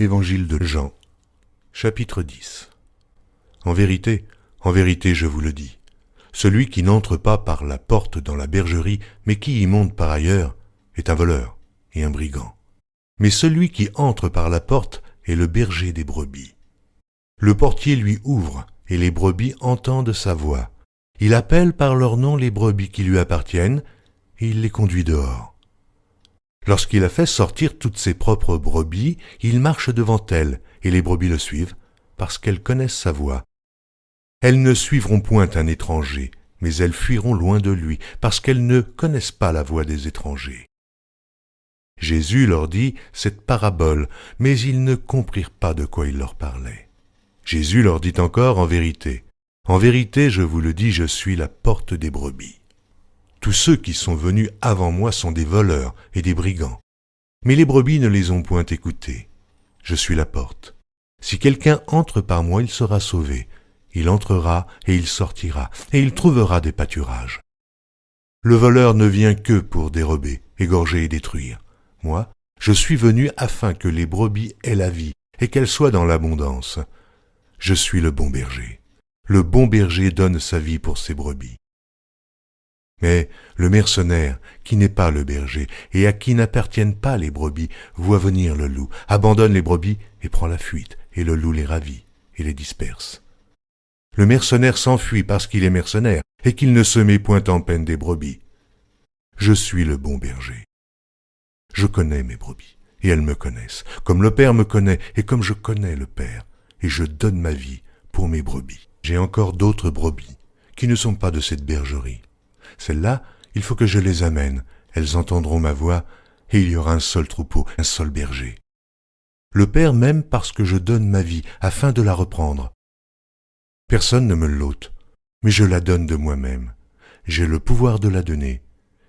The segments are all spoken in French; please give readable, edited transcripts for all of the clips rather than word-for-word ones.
Évangile de Jean, chapitre 10. En vérité, je vous le dis, celui qui n'entre pas par la porte dans la bergerie, mais qui y monte par ailleurs, est un voleur et un brigand. Mais celui qui entre par la porte est le berger des brebis. Le portier lui ouvre, et les brebis entendent sa voix. Il appelle par leur nom les brebis qui lui appartiennent, et il les conduit dehors. Lorsqu'il a fait sortir toutes ses propres brebis, il marche devant elles, et les brebis le suivent, parce qu'elles connaissent sa voix. Elles ne suivront point un étranger, mais elles fuiront loin de lui, parce qu'elles ne connaissent pas la voix des étrangers. Jésus leur dit cette parabole, mais ils ne comprirent pas de quoi il leur parlait. Jésus leur dit encore en vérité, je vous le dis, je suis la porte des brebis. Tous ceux qui sont venus avant moi sont des voleurs et des brigands. Mais les brebis ne les ont point écoutés. Je suis la porte. Si quelqu'un entre par moi, il sera sauvé. Il entrera et il sortira, et il trouvera des pâturages. Le voleur ne vient que pour dérober, égorger et détruire. Moi, je suis venu afin que les brebis aient la vie, et qu'elles soient dans l'abondance. Je suis le bon berger. Le bon berger donne sa vie pour ses brebis. Mais le mercenaire, qui n'est pas le berger, et à qui n'appartiennent pas les brebis, voit venir le loup, abandonne les brebis et prend la fuite, et le loup les ravit et les disperse. Le mercenaire s'enfuit parce qu'il est mercenaire, et qu'il ne se met point en peine des brebis. Je suis le bon berger. Je connais mes brebis, et elles me connaissent, comme le Père me connaît, et comme je connais le Père, et je donne ma vie pour mes brebis. J'ai encore d'autres brebis, qui ne sont pas de cette bergerie. Celles-là, il faut que je les amène, elles entendront ma voix, et il y aura un seul troupeau, un seul berger. Le Père m'aime parce que je donne ma vie, afin de la reprendre. Personne ne me l'ôte, mais je la donne de moi-même. J'ai le pouvoir de la donner,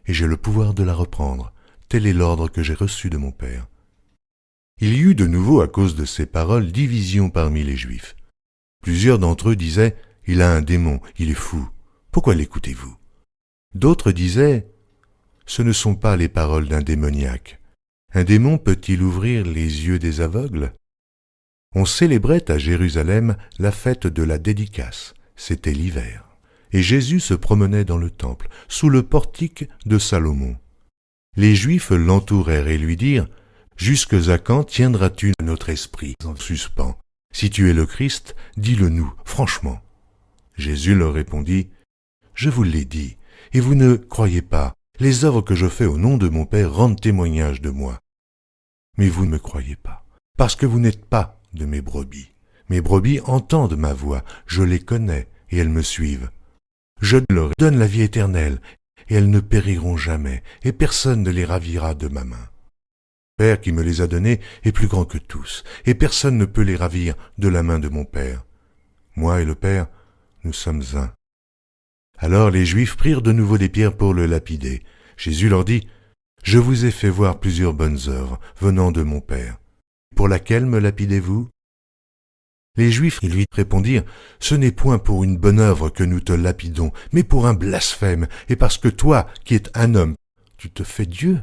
et j'ai le pouvoir de la reprendre. Tel est l'ordre que j'ai reçu de mon Père. Il y eut de nouveau, à cause de ces paroles, division parmi les Juifs. Plusieurs d'entre eux disaient « Il a un démon, il est fou. Pourquoi l'écoutez-vous » D'autres disaient « Ce ne sont pas les paroles d'un démoniaque. Un démon peut-il ouvrir les yeux des aveugles ?» On célébrait à Jérusalem la fête de la dédicace. C'était l'hiver. Et Jésus se promenait dans le temple, sous le portique de Salomon. Les Juifs l'entourèrent et lui dirent « Jusque à quand tiendras-tu notre esprit en suspens? Si tu es le Christ, dis-le-nous, franchement. » Jésus leur répondit « Je vous l'ai dit, et vous ne croyez pas. Les œuvres que je fais au nom de mon Père rendent témoignage de moi. Mais vous ne me croyez pas, parce que vous n'êtes pas de mes brebis. Mes brebis entendent ma voix, je les connais, et elles me suivent. Je leur donne la vie éternelle, et elles ne périront jamais, et personne ne les ravira de ma main. Le Père qui me les a donnés est plus grand que tous, et personne ne peut les ravir de la main de mon Père. Moi et le Père, nous sommes un. Alors les Juifs prirent de nouveau des pierres pour le lapider. Jésus leur dit, « Je vous ai fait voir plusieurs bonnes œuvres venant de mon Père. Pour laquelle me lapidez-vous » Les Juifs lui répondirent, « Ce n'est point pour une bonne œuvre que nous te lapidons, mais pour un blasphème, et parce que toi, qui es un homme, tu te fais Dieu. »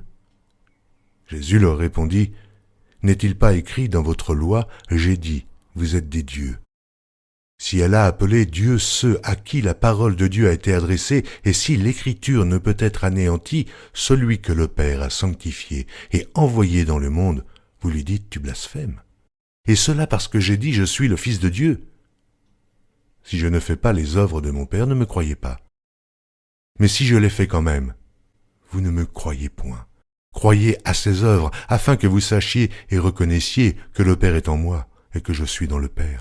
Jésus leur répondit, « N'est-il pas écrit dans votre loi, j'ai dit, vous êtes des dieux. Si elle a appelé Dieu ceux à qui la parole de Dieu a été adressée, et si l'écriture ne peut être anéantie, celui que le Père a sanctifié et envoyé dans le monde, vous lui dites, tu blasphèmes. Et cela parce que j'ai dit, je suis le Fils de Dieu. Si je ne fais pas les œuvres de mon Père, ne me croyez pas. Mais si je les fais quand même, vous ne me croyez point. Croyez à ces œuvres, afin que vous sachiez et reconnaissiez que le Père est en moi et que je suis dans le Père.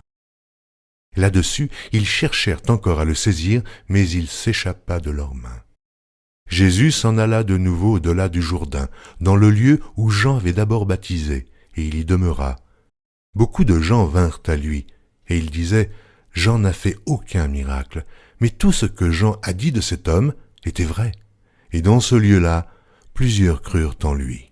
Là-dessus, ils cherchèrent encore à le saisir, mais il s'échappa de leurs mains. Jésus s'en alla de nouveau au-delà du Jourdain, dans le lieu où Jean avait d'abord baptisé, et il y demeura. Beaucoup de gens vinrent à lui, et ils disaient, « Jean n'a fait aucun miracle, mais tout ce que Jean a dit de cet homme était vrai. » Et dans ce lieu-là, plusieurs crurent en lui.